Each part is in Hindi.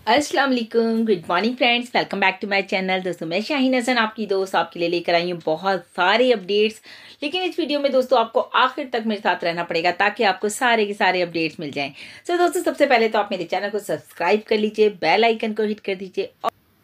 अस्सलाम वालेकुम, good morning friends, welcome back to my channel. दोस्तों मैं शाहीन हसन आपकी दोस्त आपके लिए लेकर आई हूँ बहुत सारे अपडेट्स। लेकिन इस वीडियो में दोस्तों आपको आखिर तक मेरे साथ रहना पड़ेगा ताकि आपको सारे के सारे अपडेट्स मिल जाएं। तो दोस्तों सबसे पहले तो आप मेरे चैनल को सब्सक्राइब कर लीजिए, बेल आइकन को हिट कर दीजिए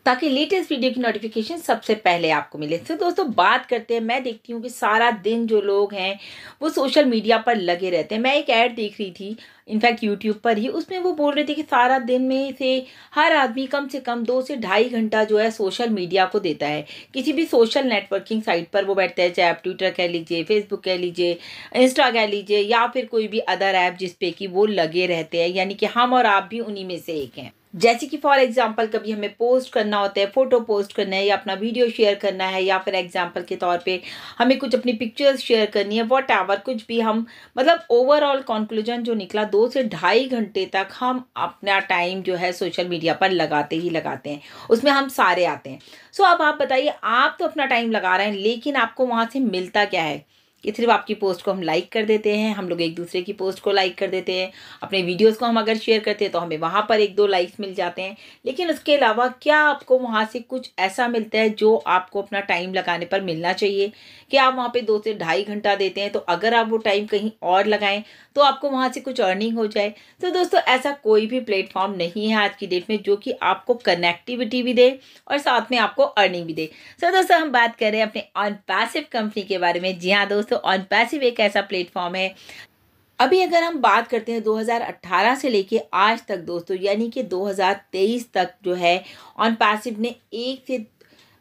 ताकि लेटेस्ट वीडियो की नोटिफिकेशन सबसे पहले आपको मिले। तो दोस्तों बात करते हैं, मैं देखती हूँ कि सारा दिन जो लोग हैं वो सोशल मीडिया पर लगे रहते हैं। मैं एक ऐड देख रही थी इनफैक्ट यूट्यूब पर ही, उसमें वो बोल रहे थे कि सारा दिन में से हर आदमी कम से कम 2 से ढाई घंटा जो है सोशल मीडिया को देता है। किसी भी सोशल नेटवर्किंग साइट पर वो बैठते हैं, चाहे आप ट्विटर कह लीजिए, फेसबुक कह लीजिए, इंस्टा कह लीजिए या फिर कोई भी अदर ऐप जिस पे कि वो लगे रहते हैं, यानी कि हम और आप भी उन्हीं में से एक हैं। जैसे कि फॉर एग्जांपल कभी हमें पोस्ट करना होता है, फोटो पोस्ट करना है या अपना वीडियो शेयर करना है, या फिर एग्जांपल के तौर पे हमें कुछ अपनी पिक्चर्स शेयर करनी है, वॉट एवर कुछ भी हम, मतलब ओवरऑल कंक्लूजन जो निकला 2 से ढाई घंटे तक हम अपना टाइम जो है सोशल मीडिया पर लगाते ही लगाते हैं। उसमें हम सारे आते हैं। सो अब आप बताइए, आप तो अपना टाइम लगा रहे हैं लेकिन आपको वहाँ से मिलता क्या है? कि सिर्फ आपकी पोस्ट को हम लाइक कर देते हैं, हम लोग एक दूसरे की पोस्ट को लाइक कर देते हैं, अपने वीडियोस को हम अगर शेयर करते हैं तो हमें वहाँ पर 1-2 लाइक्स मिल जाते हैं। लेकिन उसके अलावा क्या आपको वहाँ से कुछ ऐसा मिलता है जो आपको अपना टाइम लगाने पर मिलना चाहिए? कि आप वहाँ पे 2 से ढाई घंटा देते हैं, तो अगर आप वो टाइम कहीं और लगाएं तो आपको वहाँ से कुछ अर्निंग हो जाए। तो दोस्तों ऐसा कोई भी प्लेटफॉर्म नहीं है आज की डेट में जो कि आपको कनेक्टिविटी भी दे और साथ में आपको अर्निंग भी दे। तो दोस्तों हम बात कर रहे हैं अपने ऑन पैसिव कंपनी के बारे में। जी हाँ दोस्तों, ऑन पैसिव एक ऐसा प्लेटफॉर्म है। अभी अगर हम बात करते हैं 2018 से लेके आज तक दोस्तों, यानी कि 2023 तक जो है ऑन पैसिव ने एक से,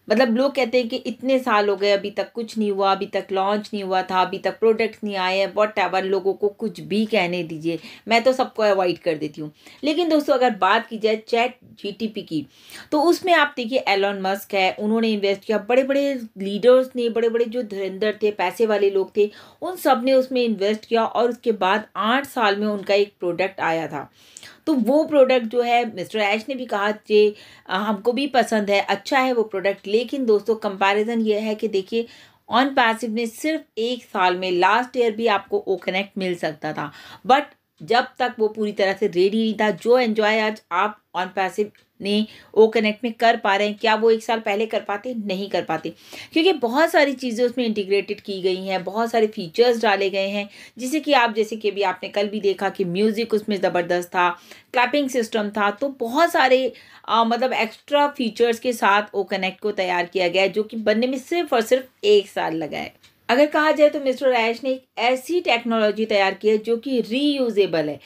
मतलब लोग कहते हैं कि इतने साल हो गए अभी तक कुछ नहीं हुआ, अभी तक लॉन्च नहीं हुआ था, अभी तक प्रोडक्ट्स नहीं आए हैं, वॉट एवर, लोगों को कुछ भी कहने दीजिए, मैं तो सबको अवॉइड कर देती हूँ। लेकिन दोस्तों अगर बात की जाए चैट जीटीपी की, तो उसमें आप देखिए एलन मस्क है, उन्होंने इन्वेस्ट किया, बड़े बड़े लीडर्स ने, बड़े बड़े जो धुरंधर थे, पैसे वाले लोग थे, उन सब ने उसमें इन्वेस्ट किया और उसके बाद 8 साल में उनका एक प्रोडक्ट आया था। तो वो प्रोडक्ट जो है मिस्टर ऐश ने भी कहा कि हमको भी पसंद है, अच्छा है वो प्रोडक्ट। लेकिन दोस्तों कंपैरिजन ये है कि देखिए ऑन पैसिव ने सिर्फ 1 साल में, लास्ट ईयर भी आपको ओ कनेक्ट मिल सकता था, बट जब तक वो पूरी तरह से रेडी नहीं था, जो एंजॉय आज आप ऑन पैसिव ने ओ कनेक्ट में कर पा रहे हैं, क्या वो 1 साल पहले कर पाते? नहीं कर पाते, क्योंकि बहुत सारी चीज़ें उसमें इंटीग्रेटेड की गई हैं, बहुत सारे फीचर्स डाले गए हैं, जिसे कि आप, जैसे कि अभी आपने कल भी देखा कि म्यूज़िक उसमें ज़बरदस्त था, क्लैपिंग सिस्टम था, तो बहुत सारे मतलब एक्स्ट्रा फीचर्स के साथ ओ कनेक्ट को तैयार किया गया है, जो कि बनने में सिर्फ और सिर्फ 1 साल लगा है। अगर कहा जाए तो मिस्टर ऐश ने एक ऐसी टेक्नोलॉजी तैयार की है जो कि रीयूजेबल है,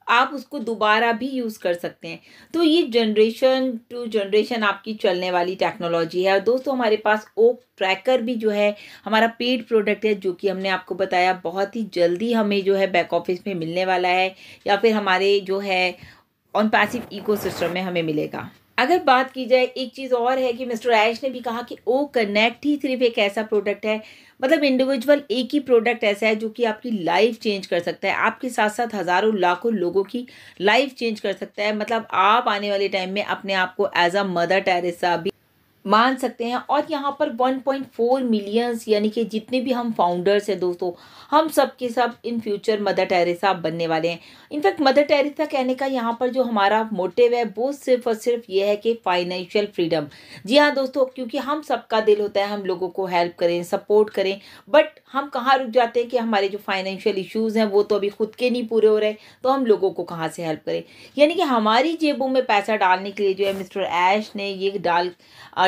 आप उसको दोबारा भी यूज़ कर सकते हैं। तो ये जनरेशन टू जनरेशन आपकी चलने वाली टेक्नोलॉजी है। और दोस्तों हमारे पास ओक ट्रैकर भी जो है हमारा पेड प्रोडक्ट है, जो कि हमने आपको बताया बहुत ही जल्दी हमें जो है बैक ऑफिस में मिलने वाला है, या फिर हमारे जो है ऑन पैसिव इकोसिस्टम में हमें मिलेगा। अगर बात की जाए, एक चीज़ और है कि मिस्टर ऐश ने भी कहा कि ओ कनेक्ट ही सिर्फ एक ऐसा प्रोडक्ट है, मतलब इंडिविजुअल एक ही प्रोडक्ट ऐसा है जो कि आपकी लाइफ चेंज कर सकता है, आपके साथ साथ हज़ारों लाखों लोगों की लाइफ चेंज कर सकता है। मतलब आप आने वाले टाइम में अपने आप को एज अ मदर टेरेसा भी मान सकते हैं। और यहाँ पर 1.4 मिलियंस, यानी कि जितने भी हम फाउंडर्स हैं दोस्तों, हम सब के सब इन फ्यूचर मदर टेरेसा बनने वाले हैं। इनफैक्ट मदर टेरेसा कहने का यहाँ पर जो हमारा मोटिव है वो सिर्फ और सिर्फ ये है कि फाइनेंशियल फ्रीडम। जी हाँ दोस्तों, क्योंकि हम सबका दिल होता है हम लोगों को हेल्प करें, सपोर्ट करें, बट हम कहाँ रुक जाते हैं कि हमारे जो फाइनेंशियल इश्यूज़ हैं वो तो अभी खुद के नहीं पूरे हो रहे, तो हम लोगों को कहाँ से हेल्प करें। यानी कि हमारी जेबों में पैसा डालने के लिए जो है मिस्टर ऐश ने ये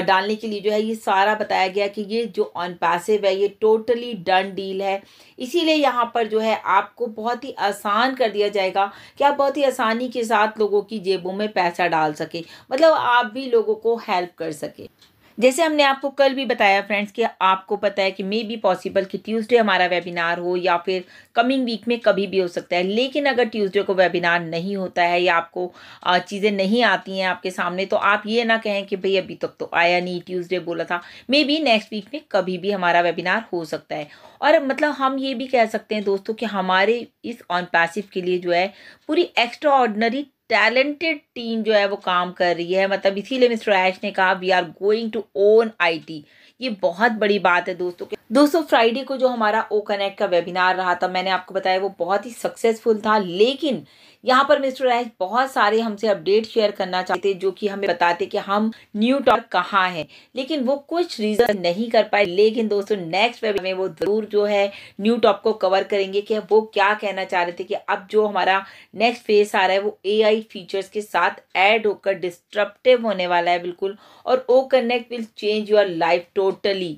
डालने के लिए जो है ये सारा बताया गया कि ये जो ऑन पैसिव है ये टोटली डन डील है। इसीलिए यहाँ पर जो है आपको बहुत ही आसान कर दिया जाएगा कि आप बहुत ही आसानी के साथ लोगों की जेबों में पैसा डाल सके, मतलब आप भी लोगों को हेल्प कर सके। जैसे हमने आपको कल भी बताया फ्रेंड्स कि आपको पता है कि मे बी पॉसिबल कि ट्यूसडे हमारा वेबिनार हो, या फिर कमिंग वीक में कभी भी हो सकता है। लेकिन अगर ट्यूसडे को वेबिनार नहीं होता है या आपको चीज़ें नहीं आती हैं आपके सामने, तो आप ये ना कहें कि भाई अभी तक तो आया नहीं, ट्यूसडे बोला था, मे बी नेक्स्ट वीक में कभी भी हमारा वेबिनार हो सकता है। और मतलब हम ये भी कह सकते हैं दोस्तों कि हमारे इस ऑन पैसिव के लिए जो है पूरी एक्स्ट्रा ऑर्डिनरी टैलेंटेड टीम जो है वो काम कर रही है। मतलब इसीलिए मिस्टर ऐश ने कहा we are going to own IT. ये बहुत बड़ी बात है दोस्तों फ्राइडे को जो हमारा ओ कनेक्ट का वेबिनार रहा था, मैंने आपको बताया वो बहुत ही सक्सेसफुल था। लेकिन यहाँ पर मिस्टर ऐश बहुत सारे हमसे अपडेट शेयर करना चाहते जो कि हमें बताते कि हम न्यू टॉप कहाँ हैं, लेकिन वो कुछ रीजन नहीं कर पाए। लेकिन दोस्तों नेक्स्ट वेब में वो जरूर जो है न्यू टॉप को कवर करेंगे कि वो क्या कहना चाह रहे थे कि अब जो हमारा नेक्स्ट फेस आ रहा है वो AI फीचर्स के साथ ऐड होकर डिस्ट्रप्टिव होने वाला है बिल्कुल, और O connect will change your life totally.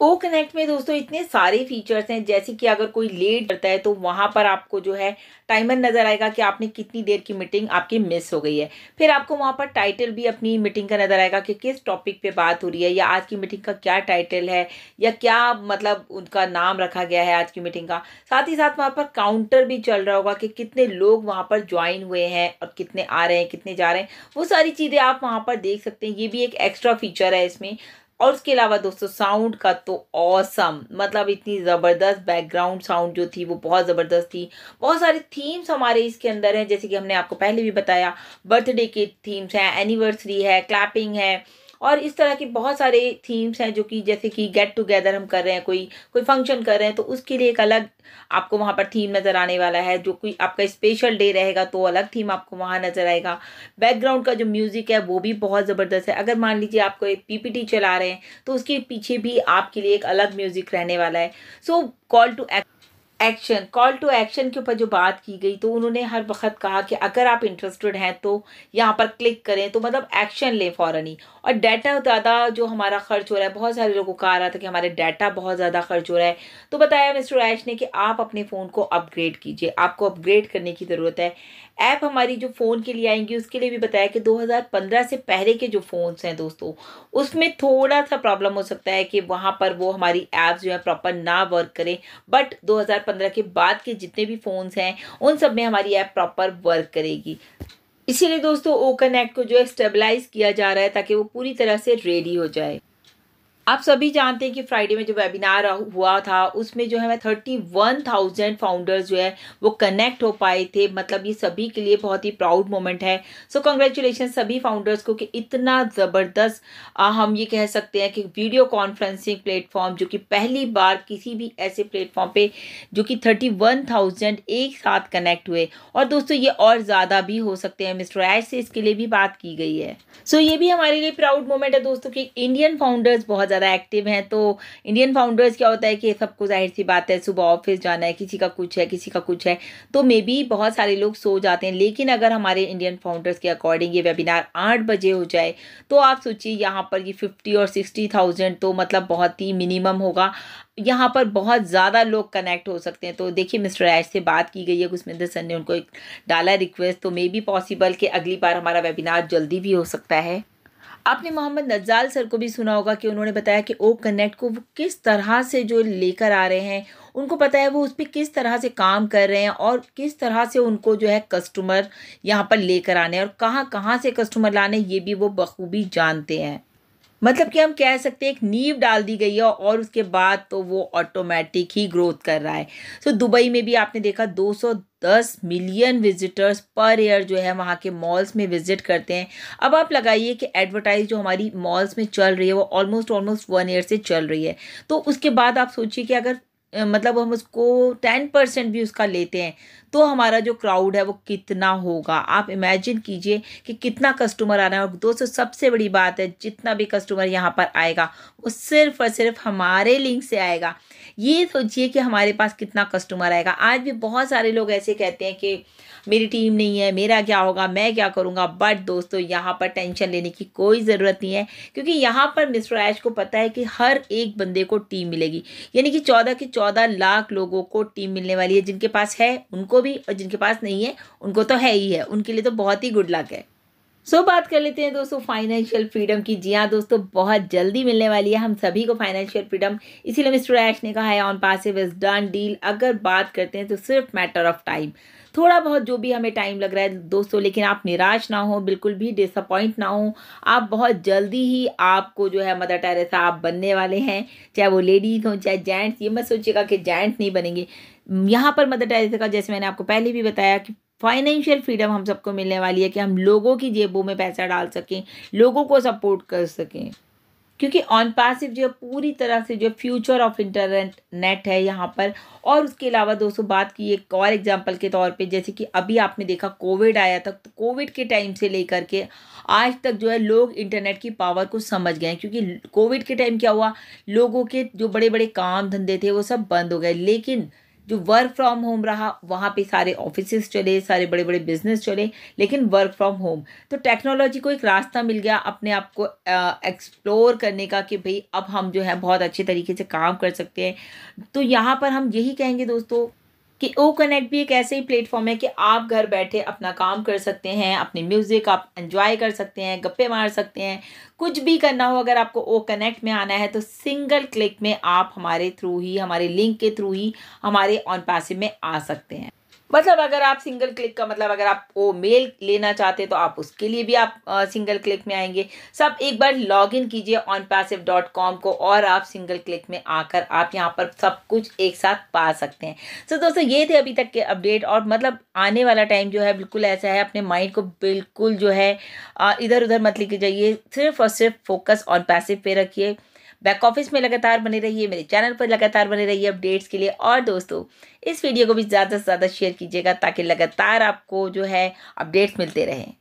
O connect में दोस्तों इतने सारे फीचर्स हैं, जैसे कि अगर कोई लेट करता है तो वहाँ पर आपको जो है टाइमर नज़र आएगा कि आपने कितनी देर की मीटिंग आपकी मिस हो गई है। फिर आपको वहाँ पर टाइटल भी अपनी मीटिंग का नज़र आएगा कि किस टॉपिक पे बात हो रही है, या आज की मीटिंग का क्या टाइटल है, या क्या मतलब उनका नाम रखा गया है आज की मीटिंग का। साथ ही साथ वहाँ पर काउंटर भी चल रहा होगा कि कितने लोग वहाँ पर ज्वाइन हुए हैं और कितने आ रहे हैं, कितने जा रहे हैं। वो सारी चीज़ें आप वहाँ पर देख सकते हैं। ये भी एक एक्स्ट्रा फीचर है इसमें। और उसके अलावा दोस्तों साउंड का तो ऑसम, मतलब इतनी ज़बरदस्त बैकग्राउंड साउंड जो थी वो बहुत ज़बरदस्त थी। बहुत सारे थीम्स हमारे इसके अंदर हैं, जैसे कि हमने आपको पहले भी बताया, बर्थडे के थीम्स हैं, एनिवर्सरी है, क्लैपिंग है, और इस तरह की बहुत सारे थीम्स हैं जो कि जैसे कि गेट टुगेदर हम कर रहे हैं, कोई कोई फंक्शन कर रहे हैं तो उसके लिए एक अलग आपको वहाँ पर थीम नज़र आने वाला है। जो कोई आपका स्पेशल डे रहेगा तो अलग थीम आपको वहाँ नज़र आएगा। बैकग्राउंड का जो म्यूज़िक है वो भी बहुत ज़बरदस्त है। अगर मान लीजिए आपको एक PPT चला रहे हैं तो उसके पीछे भी आपके लिए एक अलग म्यूज़िक रहने वाला है। सो कॉल टू एक्शन के ऊपर जो बात की गई तो उन्होंने हर वक्त कहा कि अगर आप इंटरेस्टेड हैं तो यहाँ पर क्लिक करें, तो मतलब एक्शन लें फ़ौरन ही। और डाटा ज़्यादा जो हमारा खर्च हो रहा है, बहुत सारे लोगों का आ रहा था कि हमारे डाटा बहुत ज़्यादा खर्च हो रहा है, तो बताया मिस्टर ऐश ने कि आप अपने फ़ोन को अपग्रेड कीजिए, आपको अपग्रेड करने की ज़रूरत है। ऐप हमारी जो फ़ोन के लिए आएंगी उसके लिए भी बताया कि 2015 से पहले के जो फ़ोन्स हैं दोस्तों, उसमें थोड़ा सा प्रॉब्लम हो सकता है कि वहाँ पर वो हमारी ऐप्स जो है प्रॉपर ना वर्क करें, बट 2015 के बाद के जितने भी फ़ोन्स हैं उन सब में हमारी ऐप प्रॉपर वर्क करेगी। इसीलिए दोस्तों ओ कनेक्ट को जो है स्टेबलाइज किया जा रहा है ताकि वो पूरी तरह से रेडी हो जाए। आप सभी जानते हैं कि फ्राइडे में जो वेबिनार हुआ था उसमें जो है 31,000 फाउंडर्स जो है वो कनेक्ट हो पाए थे। मतलब ये सभी के लिए बहुत ही प्राउड मोमेंट है। सो कंग्रेचुलेशन सभी फाउंडर्स को कि इतना ज़बरदस्त हम ये कह सकते हैं कि वीडियो कॉन्फ्रेंसिंग प्लेटफॉर्म जो कि पहली बार किसी भी ऐसे प्लेटफॉर्म पे जो कि 31,000 एक साथ कनेक्ट हुए। और दोस्तों ये और ज़्यादा भी हो सकते हैं, मिस्टर ऐश से इसके लिए भी बात की गई है। सो ये भी हमारे लिए प्राउड मोमेंट है दोस्तों कि इंडियन फाउंडर्स बहुत ज़्यादा एक्टिव हैं। तो इंडियन फाउंडर्स क्या होता है कि सबको जाहिर सी बात है सुबह ऑफिस जाना है, किसी का कुछ है किसी का कुछ है, तो मे बी बहुत सारे लोग सो जाते हैं। लेकिन अगर हमारे इंडियन फाउंडर्स के अकॉर्डिंग ये वेबिनार 8 बजे हो जाए तो आप सोचिए यहाँ पर ये 50 और 60,000 तो मतलब बहुत ही मिनिमम होगा। यहाँ पर बहुत ज़्यादा लोग कनेक्ट हो सकते हैं। तो देखिए मिस्टर ऐश से बात की गई है, कुशमिंदर सर ने उनको एक डाला रिक्वेस्ट, तो मे बी पॉसिबल कि अगली बार हमारा वेबिनार जल्दी भी हो सकता है। आपने मोहम्मद नज्जाल सर को भी सुना होगा कि उन्होंने बताया कि ओ कनेक्ट को वो किस तरह से जो लेकर आ रहे हैं, उनको पता है वो उस पर किस तरह से काम कर रहे हैं और किस तरह से उनको जो है कस्टमर यहाँ पर लेकर आने और कहाँ कहाँ से कस्टमर लाने, ये भी वो बखूबी जानते हैं। मतलब कि हम कह सकते हैं एक नींव डाल दी गई है और उसके बाद तो वो ऑटोमेटिक ही ग्रोथ कर रहा है। सो दुबई में भी आपने देखा 210 मिलियन विजिटर्स पर ईयर जो है वहाँ के मॉल्स में विजिट करते हैं। अब आप लगाइए कि एडवर्टाइज जो हमारी मॉल्स में चल रही है वो ऑलमोस्ट 1 ईयर से चल रही है। तो उसके बाद आप सोचिए कि अगर मतलब हम उसको 10% भी उसका लेते हैं तो हमारा जो क्राउड है वो कितना होगा। आप इमेजिन कीजिए कि कितना कस्टमर आ रहा है। और दोस्तों सबसे बड़ी बात है, जितना भी कस्टमर यहाँ पर आएगा वो सिर्फ और सिर्फ हमारे लिंक से आएगा। ये सोचिए कि हमारे पास कितना कस्टमर आएगा। आज भी बहुत सारे लोग ऐसे कहते हैं कि मेरी टीम नहीं है, मेरा क्या होगा, मैं क्या करूँगा। बट दोस्तों यहाँ पर टेंशन लेने की कोई ज़रूरत नहीं है, क्योंकि यहाँ पर मिस्टर ऐश को पता है कि हर एक बंदे को टीम मिलेगी। यानी कि 14 के 14 लाख लोगों को टीम मिलने वाली है। जिनके पास है उनको भी, और जिनके पास नहीं है उनको तो है ही है, उनके लिए तो बहुत ही गुड लक है। बात कर लेते हैं दोस्तों फाइनेंशियल फ्रीडम की। जी हाँ दोस्तों, बहुत जल्दी मिलने वाली है हम सभी को फाइनेंशियल फ्रीडम। इसीलिए मिस्टर ऐश ने कहा है on passive is done deal. अगर बात करते हैं तो सिर्फ मैटर ऑफ टाइम, थोड़ा बहुत जो भी हमें टाइम लग रहा है दोस्तों, लेकिन आप निराश ना हो, बिल्कुल भी डिसअपॉइंट ना हो। आप बहुत जल्दी ही आपको जो है मदर टेरेसा आप बनने वाले हैं, चाहे वो लेडीज़ हो चाहे जेंट्स। ये मत सोचिएगा कि जेंट्स नहीं बनेंगे। यहाँ पर मदर टेरेसा का, जैसे मैंने आपको पहले भी बताया, कि फाइनेंशियल फ्रीडम हम सबको मिलने वाली है कि हम लोगों की जेबों में पैसा डाल सकें, लोगों को सपोर्ट कर सकें। क्योंकि ऑन पैसिव जो है पूरी तरह से जो फ्यूचर ऑफ इंटरनेट है यहाँ पर। और उसके अलावा दोस्तों बात की एक और एग्जांपल के तौर पे, जैसे कि अभी आपने देखा कोविड आया था, तो कोविड के टाइम से लेकर के आज तक जो है लोग इंटरनेट की पावर को समझ गए हैं। क्योंकि कोविड के टाइम क्या हुआ, लोगों के जो बड़े बड़े काम धंधे थे वो सब बंद हो गए, लेकिन जो वर्क फ्रॉम होम रहा वहाँ पे सारे ऑफिसेज चले, सारे बड़े बड़े बिजनेस चले, लेकिन वर्क फ्रॉम होम। तो टेक्नोलॉजी को एक रास्ता मिल गया अपने आप को एक्सप्लोर करने का कि भाई अब हम जो है बहुत अच्छे तरीके से काम कर सकते हैं। तो यहाँ पर हम यही कहेंगे दोस्तों कि ओ कनेक्ट भी एक ऐसे ही प्लेटफॉर्म है कि आप घर बैठे अपना काम कर सकते हैं, अपनी म्यूज़िक आप एंजॉय कर सकते हैं, गप्पे मार सकते हैं, कुछ भी करना हो। अगर आपको ओ कनेक्ट में आना है तो सिंगल क्लिक में आप हमारे थ्रू ही, हमारे लिंक के थ्रू ही हमारे ऑन पैसिव में आ सकते हैं। मतलब अगर आप सिंगल क्लिक का मतलब अगर आप वो मेल लेना चाहते हैं तो आप उसके लिए भी आप सिंगल क्लिक में आएंगे। सब एक बार लॉग इन कीजिए onpassive.com को और आप सिंगल क्लिक में आकर आप यहाँ पर सब कुछ एक साथ पा सकते हैं। तो दोस्तों ये थे अभी तक के अपडेट। और मतलब आने वाला टाइम जो है बिल्कुल ऐसा है, अपने माइंड को बिल्कुल जो है इधर उधर मत लेके जाइए, सिर्फ और सिर्फ फोकस ऑन पैसिव पे रखिए। बैक ऑफिस में लगातार बने रहिए, मेरे चैनल पर लगातार बने रहिए अपडेट्स के लिए। और दोस्तों इस वीडियो को भी ज़्यादा से ज़्यादा शेयर कीजिएगा ताकि लगातार आपको जो है अपडेट्स मिलते रहें।